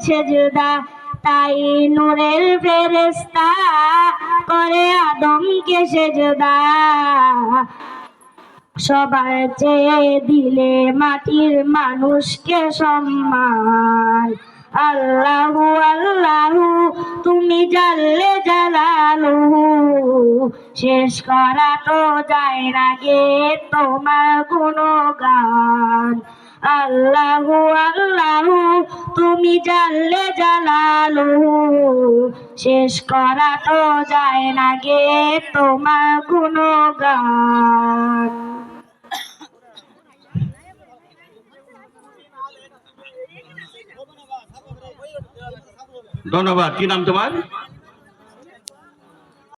সেজদা, তাই নূরের ফেরেশতা করে আদমকে সেজদা। সবার চেয়ে দিলে মাটির মানুষকে সম্মান। আল্লাহু আল্লাহু তুমি জাল্লে জালালুহু, শেষ করা তো যায় না গে তোমার গুণগান। আল্লাহু আল্লাহু তুমি জাল্লে জালালুহু, শেষ করা তো যায় না গে তোমার গুণগান। ধন্যবাদ। কি নাম তোমার?